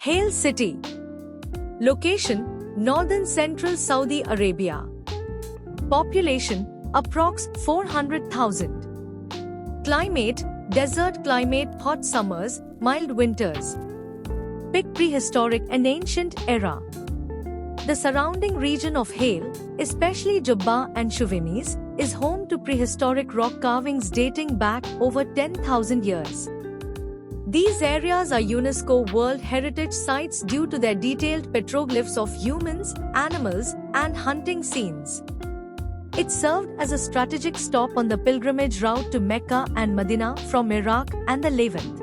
Hale City. Location: northern central Saudi Arabia. Population: approx 400,000. Climate: desert climate, hot summers, mild winters. Pick prehistoric and ancient era. The surrounding region of Hale, especially Jubba and Shuvenis, is home to prehistoric rock carvings dating back over 10,000 years. These areas are UNESCO World Heritage Sites due to their detailed petroglyphs of humans, animals, and hunting scenes. It served as a strategic stop on the pilgrimage route to Mecca and Medina from Iraq and the Levant.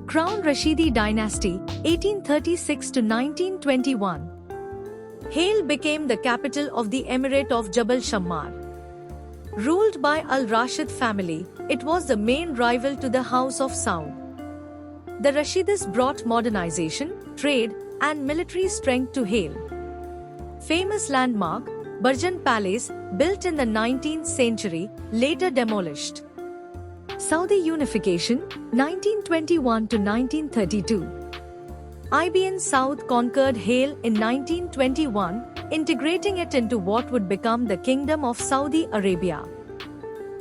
Crown Rashidi Dynasty, 1836 to 1921. Hale became the capital of the Emirate of Jabal Shammar. Ruled by Al-Rashid family, it was the main rival to the House of Saud. The Rashids brought modernization, trade, and military strength to Hale. Famous landmark, Barjan Palace, built in the 19th century, later demolished. Saudi unification, 1921 to 1932. Ibn Saud conquered Hale in 1921, integrating it into what would become the Kingdom of Saudi Arabia.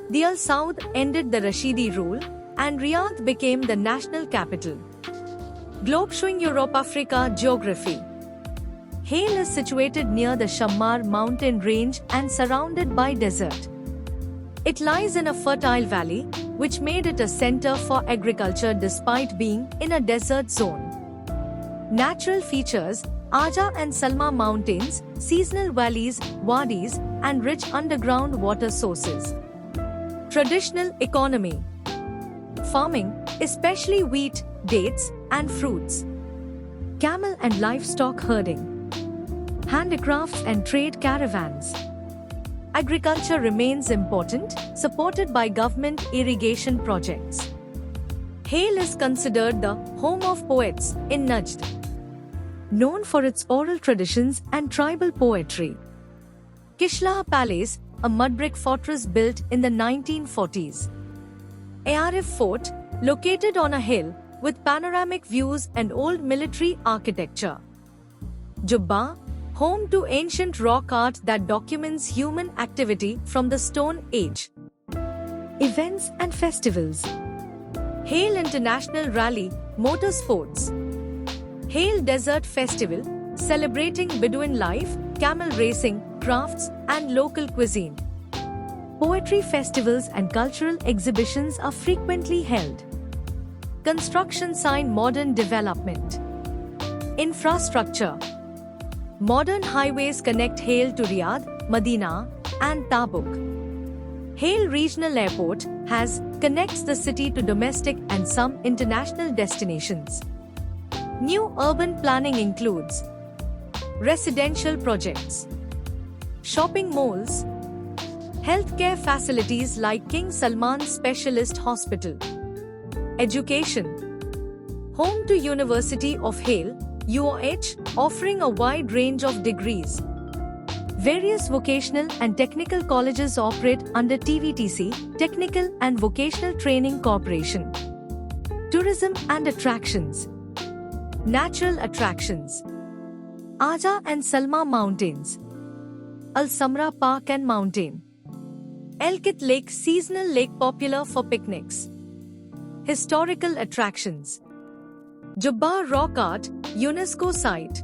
The Al Saud ended the Rashidi rule, and Riyadh became the national capital. Globe showing Europe-Africa geography. Hale is situated near the Shammar mountain range and surrounded by desert. It lies in a fertile valley, which made it a center for agriculture despite being in a desert zone. Natural features: Aja and Salma mountains, seasonal valleys, wadis, and rich underground water sources. Traditional economy: farming, especially wheat, dates, and fruits. Camel and livestock herding. Handicrafts and trade caravans. Agriculture remains important, supported by government irrigation projects. Hale is considered the home of poets in Najd, known for its oral traditions and tribal poetry. Kishla Palace, a mud-brick fortress built in the 1940s. Arif Fort, located on a hill, with panoramic views and old military architecture. Jubba, home to ancient rock art that documents human activity from the Stone Age. Events and festivals. Hale International Rally, Motorsports. Hale Desert Festival, celebrating Bedouin life, camel racing, crafts, and local cuisine. Poetry festivals and cultural exhibitions are frequently held. Construction sign modern development. Infrastructure. Modern highways connect Hale to Riyadh, Medina, and Tabuk. Hale Regional Airport connects the city to domestic and some international destinations. New urban planning includes residential projects, shopping malls, healthcare facilities like King Salman Specialist Hospital. Education. Home to University of Hale, UOH, offering a wide range of degrees. Various vocational and technical colleges operate under TVTC, Technical and Vocational Training Corporation. Tourism and attractions. Natural attractions. Aja and Salma Mountains. Al Samra Park and Mountain. Elkit Lake, seasonal lake popular for picnics. Historical attractions. Jubba Rock Art, UNESCO site.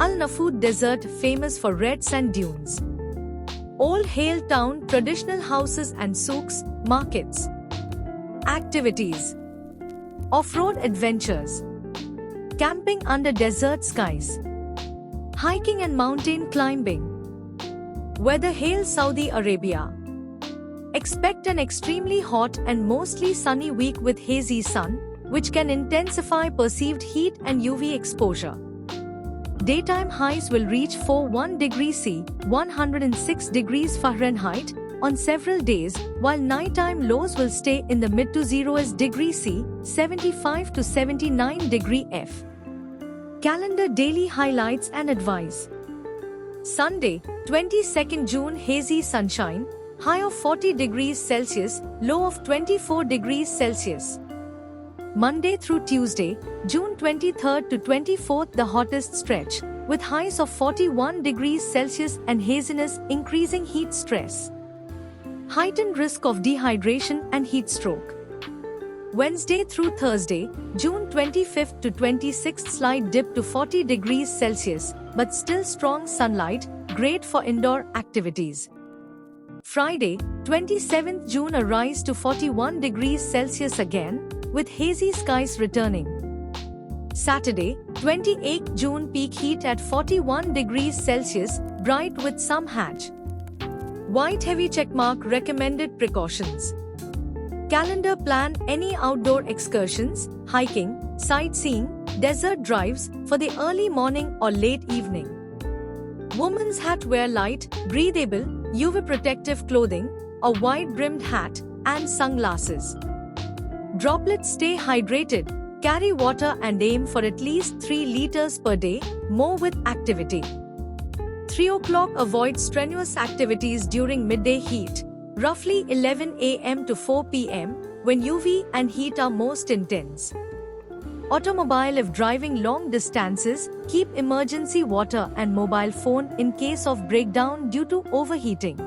Al Nafud Desert, famous for red sand dunes. Old Hale Town, traditional houses and souks, markets. Activities. Off-road adventures. Camping under desert skies. Hiking and mountain climbing. Weather. Hale, Saudi Arabia. Expect an extremely hot and mostly sunny week with hazy sun, which can intensify perceived heat and UV exposure. Daytime highs will reach 41 degrees C, 106 degrees Fahrenheit, on several days, while nighttime lows will stay in the mid to 0s degrees C, 75 to 79 degree F. Calendar daily highlights and advice. Sunday, 22nd June, hazy sunshine, high of 40 degrees Celsius, low of 24 degrees Celsius. Monday through Tuesday, June 23rd to 24th, the hottest stretch, with highs of 41 degrees Celsius and haziness increasing heat stress. Heightened risk of dehydration and heat stroke. Wednesday through Thursday, June 25th to 26th, slight dip to 40 degrees Celsius, but still strong sunlight, great for indoor activities. Friday, 27th June, a rise to 41 degrees Celsius again, with hazy skies returning. Saturday, 28th June, peak heat at 41 degrees Celsius, bright with some hatch. White heavy checkmark, recommended precautions. Calendar, plan any outdoor excursions, hiking, sightseeing, desert drives for the early morning or late evening. Women's hat, wear light, breathable, UV protective clothing, a wide-brimmed hat, and sunglasses. Droplets, stay hydrated, carry water and aim for at least 3 liters per day, more with activity. 3 o'clock, avoid strenuous activities during midday heat, roughly 11 a.m. to 4 p.m., when UV and heat are most intense. Automobile, if driving long distances, keep emergency water and mobile phone in case of breakdown due to overheating.